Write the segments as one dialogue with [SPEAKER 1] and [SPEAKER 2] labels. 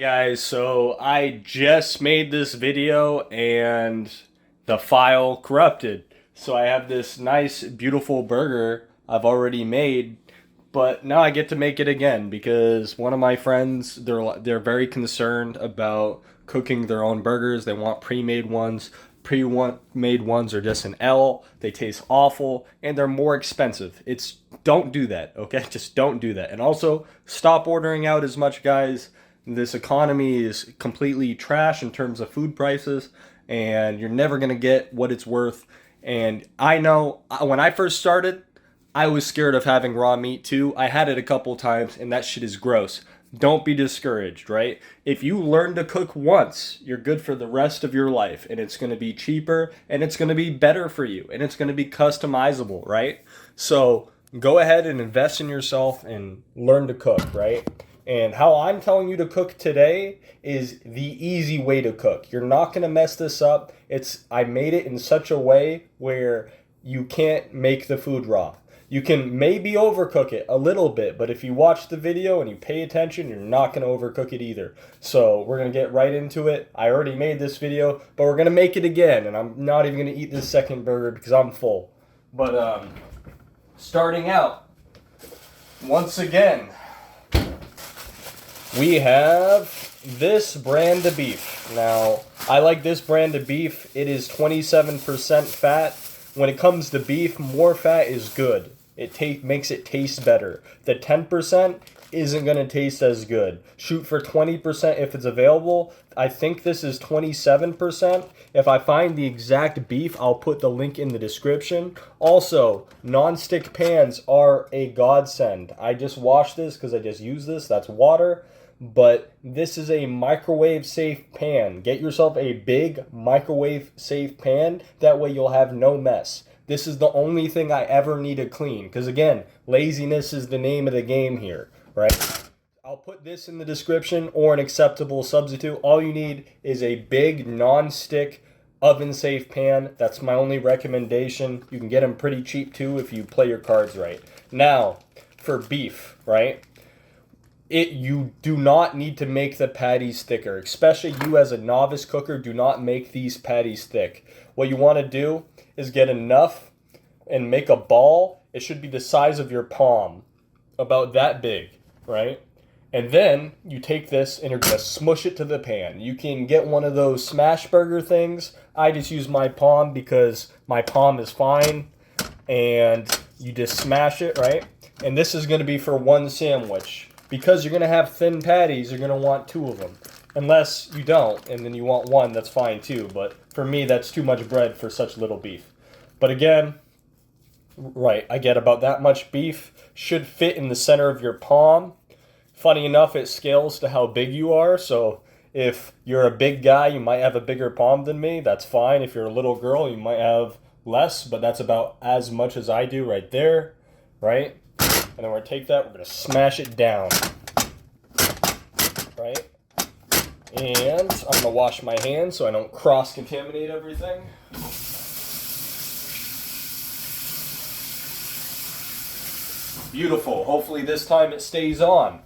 [SPEAKER 1] Guys, so I just made this video and the file corrupted. So I have this nice, beautiful burger I've already made, but now I get to make it again because one of my friends, they're very concerned about cooking their own burgers. They want pre-made ones. Pre-made ones are just an L. They taste awful and they're more expensive. Don't do that, okay? Just don't do that. And also, stop ordering out as much, guys. This economy is completely trash in terms of food prices, and you're never going to get what it's worth. And I know when I first started, I was scared of having raw meat too. I had it a couple times, and that shit is gross. Don't be discouraged, right? If you learn to cook once, you're good for the rest of your life, and it's going to be cheaper, and it's going to be better for you, and it's going to be customizable, right? So go ahead and invest in yourself and learn to cook, right? And how I'm telling you to cook today is the easy way to cook. You're not going to mess this up. I made it in such a way where you can't make the food raw. You can maybe overcook it a little bit, but if you watch the video and you pay attention, you're not going to overcook it either. So we're going to get right into it. I already made this video, but we're going to make it again, and I'm not even going to eat this second burger because I'm full. But starting out, once again, we have this brand of beef. Now, I like this brand of beef. It is 27% fat. When it comes to beef, more fat is good. It makes it taste better. The 10% isn't going to taste as good. Shoot for 20% if it's available. I think this is 27%. If I find the exact beef, I'll put the link in the description. Also, non-stick pans are a godsend. I just washed this because I just used this. That's water. But this is a microwave safe pan. Get yourself a big microwave safe pan. That way you'll have no mess. This is the only thing I ever need to clean. Because again, laziness is the name of the game here, right? I'll put this in the description or an acceptable substitute. All you need is a big non-stick oven safe pan. That's my only recommendation. You can get them pretty cheap too if you play your cards right. Now, for beef, right? You do not need to make the patties thicker, especially you as a novice cooker. Do not make these patties thick. What you want to do is get enough and make a ball. It should be the size of your palm, about that big, right? And then you take this and you're going to smush it to the pan. You can get one of those smash burger things. I just use my palm because my palm is fine. And you just smash it, right? And this is going to be for one sandwich. Because you're going to have thin patties, you're going to want two of them. Unless you don't, and then you want one, that's fine too. But for me, that's too much bread for such little beef. But again, right, I get about that much beef. Should fit in the center of your palm. Funny enough, it scales to how big you are. So if you're a big guy, you might have a bigger palm than me. That's fine. If you're a little girl, you might have less. But that's about as much as I do right there, right? And then we're going to take that, we're going to smash it down, right? And I'm going to wash my hands so I don't cross-contaminate everything. Beautiful. Hopefully this time it stays on.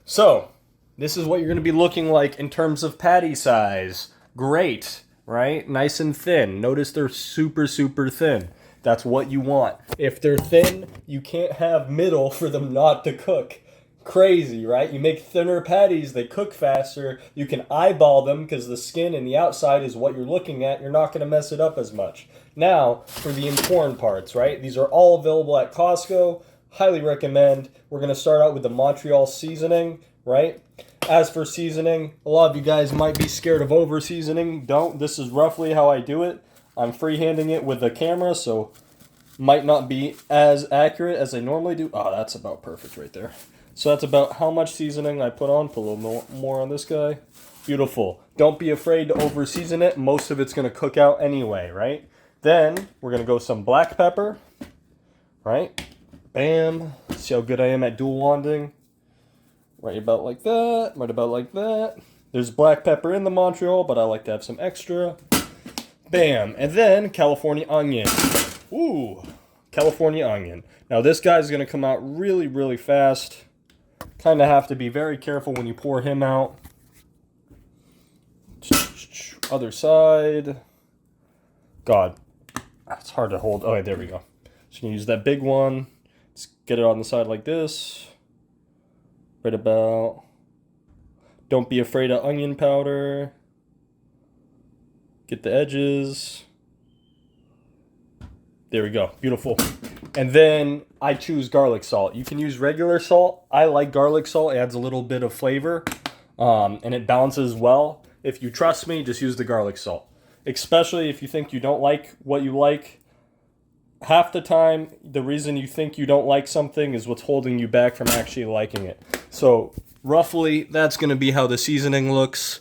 [SPEAKER 1] So, this is what you're going to be looking like in terms of patty size. Great, right? Nice and thin. Notice they're super, super thin. That's what you want. If they're thin, you can't have middle for them not to cook. Crazy, right? You make thinner patties, they cook faster. You can eyeball them because the skin and the outside is what you're looking at. You're not going to mess it up as much. Now, for the important parts, right? These are all available at Costco. Highly recommend. We're going to start out with the Montreal seasoning, right? As for seasoning, a lot of you guys might be scared of over seasoning. Don't. This is roughly how I do it. I'm freehanding it with the camera, so might not be as accurate as I normally do. Oh, that's about perfect right there. So that's about how much seasoning I put on. Put a little more on this guy. Beautiful. Don't be afraid to over season it. Most of it's going to cook out anyway, right? Then we're going to go some black pepper, right? Bam. See how good I am at dual wanding. Right about like that. Right about like that. There's black pepper in the Montreal, but I like to have some extra. Bam. And then California onion. Ooh, California onion. Now this guy's going to come out really, really fast. Kind of have to be very careful when you pour him out. Other side. God, it's hard to hold. Oh, there we go. So you can use that big one. Let's get it on the side like this. Right about. Don't be afraid of onion powder. Get the edges. There we go. Beautiful. And then I choose garlic salt. You can use regular salt. I like garlic salt. It adds a little bit of flavor. And it balances well. If you trust me, just use the garlic salt. Especially if you think you don't like what you like. Half the time, the reason you think you don't like something is what's holding you back from actually liking it. So, roughly, that's going to be how the seasoning looks.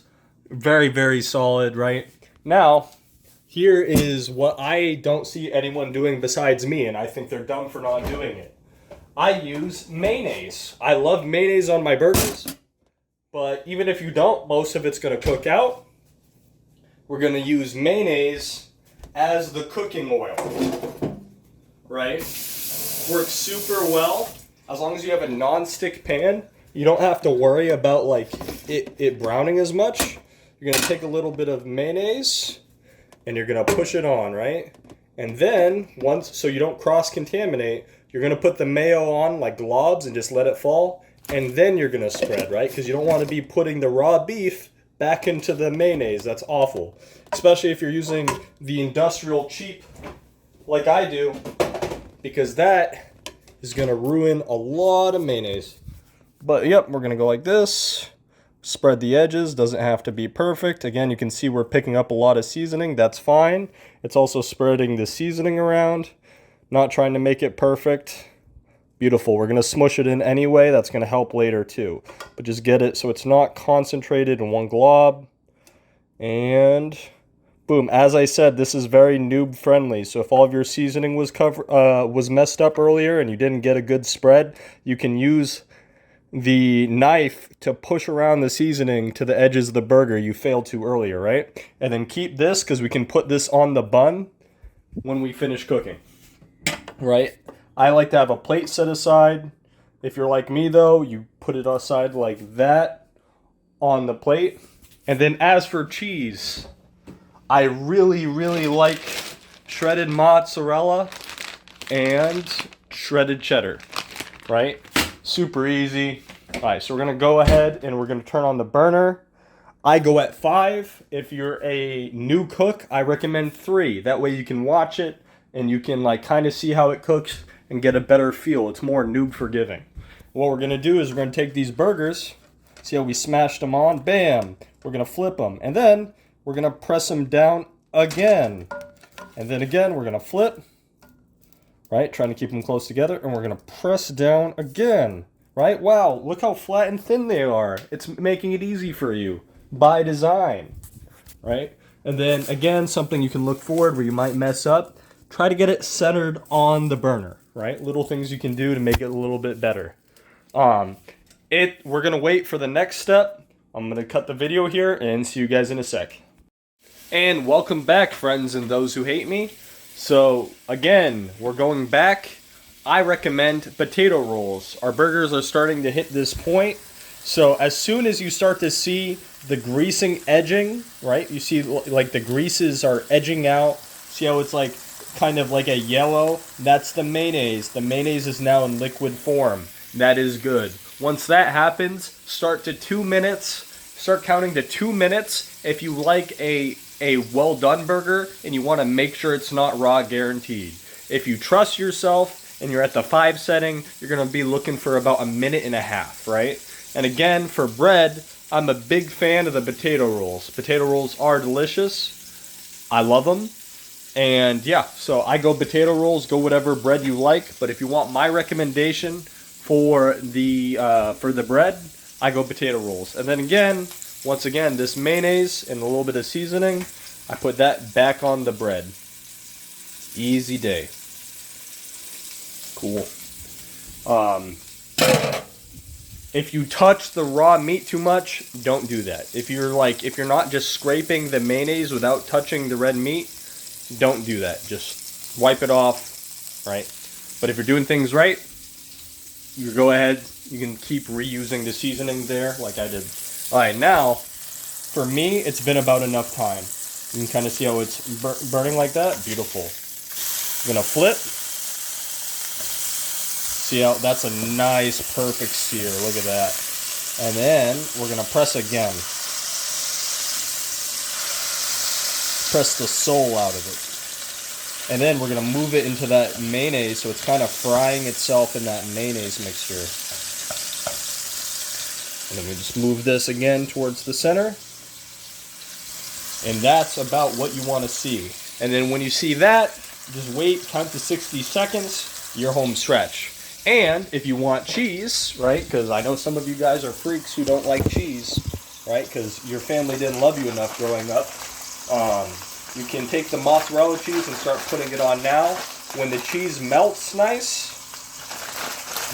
[SPEAKER 1] Very, very solid, right? Now, here is what I don't see anyone doing besides me, and I think they're dumb for not doing it. I use mayonnaise. I love mayonnaise on my burgers, but even if you don't, most of it's going to cook out. We're going to use mayonnaise as the cooking oil, right? Works super well. As long as you have a non-stick pan, you don't have to worry about like it browning as much. You're going to take a little bit of mayonnaise and you're going to push it on, right? And then, so you don't cross-contaminate, you're going to put the mayo on like globs and just let it fall. And then you're going to spread, right? Because you don't want to be putting the raw beef back into the mayonnaise. That's awful. Especially if you're using the industrial cheap like I do. Because that is going to ruin a lot of mayonnaise. But yep, we're going to go like this. Spread the edges. Doesn't have to be perfect. Again, you can see we're picking up a lot of seasoning. That's fine. It's also spreading the seasoning around. Not trying to make it perfect. Beautiful. We're going to smush it in anyway. That's going to help later too. But just get it so it's not concentrated in one glob. And boom. As I said, this is very noob friendly. So if all of your seasoning was messed up earlier and you didn't get a good spread, you can use the knife to push around the seasoning to the edges of the burger you failed to earlier, right? And then keep this because we can put this on the bun when we finish cooking, right? I like to have a plate set aside. If you're like me though, you put it aside like that on the plate. And then as for cheese, I really, really like shredded mozzarella and shredded cheddar, right? Super easy. All right, so we're gonna go ahead and we're gonna turn on the burner. I go at 5. If you're a new cook, I recommend 3. That way you can watch it and you can like kind of see how it cooks and get a better feel. It's more noob forgiving. What we're gonna do is we're gonna take these burgers, see how we smashed them on, bam. We're gonna flip them and then we're gonna press them down again. And then again, we're gonna flip. Right, trying to keep them close together, and we're gonna press down again, right? Wow, look how flat and thin they are. It's making it easy for you by design, right? And then again, something you can look forward where you might mess up, try to get it centered on the burner, right? Little things you can do to make it a little bit better. We're gonna wait for the next step. I'm gonna cut the video here and see you guys in a sec. And welcome back, friends and those who hate me. So, again, we're going back. I recommend potato rolls. Our burgers are starting to hit this point. So, as soon as you start to see the greasing edging, right? You see, like, the greases are edging out. See how it's, like, kind of like a yellow? That's the mayonnaise. The mayonnaise is now in liquid form. That is good. Once that happens, start to 2 minutes. Start counting to 2 minutes if you like a well done burger and you want to make sure it's not raw, guaranteed. If you trust yourself and you're at the 5 setting, you're going to be looking for about 1.5 minutes, right? And again, for bread, I'm a big fan of the potato rolls. Potato rolls are delicious. I love them. And yeah, so I go potato rolls, go whatever bread you like. But if you want my recommendation for the bread, I go potato rolls. And then again, once again, this mayonnaise and a little bit of seasoning, I put that back on the bread. Easy day. Cool. If you touch the raw meat too much, don't do that. If you're not just scraping the mayonnaise without touching the red meat, don't do that. Just wipe it off, right? But if you're doing things right, you go ahead, you can keep reusing the seasoning there like I did. All right, now, for me, it's been about enough time. You can kind of see how it's burning like that. Beautiful. I'm gonna flip. See how that's a nice, perfect sear. Look at that. And then we're gonna press again. Press the soul out of it. And then we're gonna move it into that mayonnaise so it's kind of frying itself in that mayonnaise mixture. And then we just move this again towards the center. And that's about what you want to see. And then when you see that, just wait, count to 60 seconds, you're home stretch. And if you want cheese, right, because I know some of you guys are freaks who don't like cheese, right, because your family didn't love you enough growing up, you can take the mozzarella cheese and start putting it on now. When the cheese melts nice,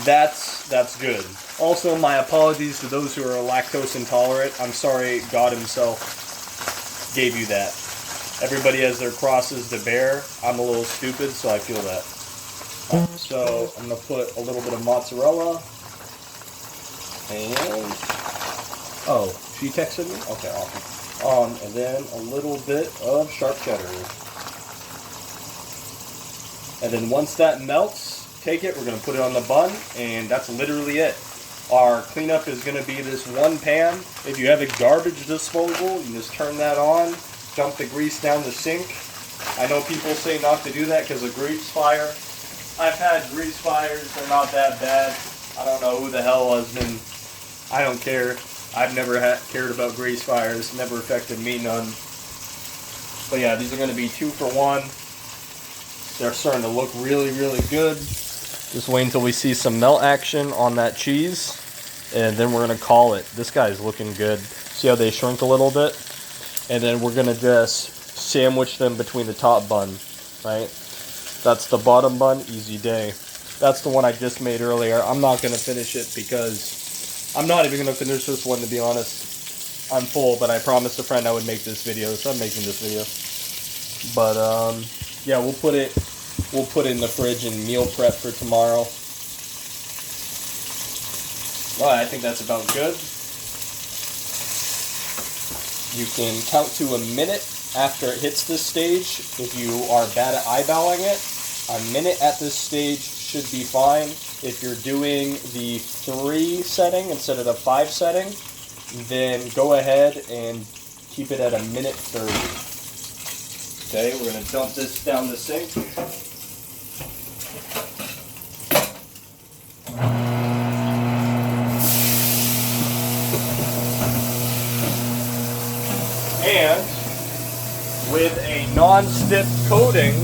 [SPEAKER 1] that's good. Also, my apologies to those who are lactose intolerant. I'm sorry God himself gave you that. Everybody has their crosses to bear. I'm a little stupid, so I feel that. So I'm gonna put a little bit of mozzarella, and oh, she texted me. Okay, awesome. And then a little bit of sharp cheddar, and then once that melts, take it. We're gonna put it on the bun, and that's literally it. Our cleanup is gonna be this one pan. If you have a garbage disposal, you just turn that on, dump the grease down the sink. I know people say not to do that because of grease fire. I've had grease fires, they're not that bad. I don't know who the hell has been, I don't care. I've never cared about grease fires, never affected me none. But yeah, these are gonna be 2 for 1. They're starting to look really, really good. Just wait until we see some melt action on that cheese, and then we're gonna call it. This guy's looking good. See how they shrunk a little bit? And then we're gonna just sandwich them between the top bun, right? That's the bottom bun, easy day. That's the one I just made earlier. I'm not gonna finish it because I'm not even gonna finish this one, to be honest. I'm full, but I promised a friend I would make this video, so I'm making this video. But yeah, we'll put it in the fridge and meal prep for tomorrow. Well, I think that's about good. You can count to a minute after it hits this stage. If you are bad at eyeballing it, a minute at this stage should be fine. If you're doing the 3 setting instead of the 5 setting, then go ahead and keep it at a minute 30. Okay, we're going to dump this down the sink. And with a non-stick coating,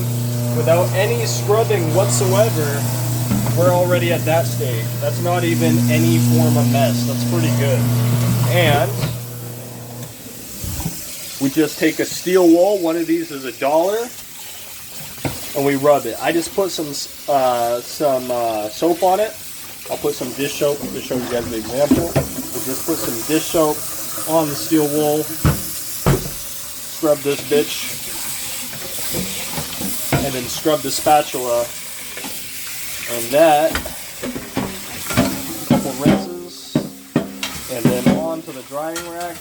[SPEAKER 1] without any scrubbing whatsoever, we're already at that stage. That's not even any form of mess. That's pretty good. And we just take a steel wool. One of these is $1, and we rub it. I just put some soap on it. I'll put some dish soap to show you guys an example. We just put some dish soap on the steel wool. Scrub this bitch, and then scrub the spatula, and that, a couple rinses, and then on to the drying rack,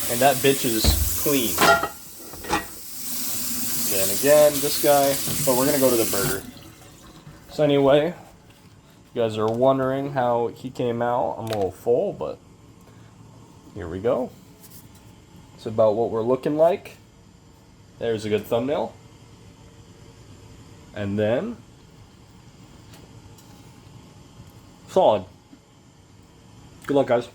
[SPEAKER 1] and that bitch is clean. Then again, this guy, but we're gonna go to the burger. So anyway, you guys are wondering how he came out. I'm a little full, but here we go. It's about what we're looking like. There's a good thumbnail. And then, solid. Good luck, guys.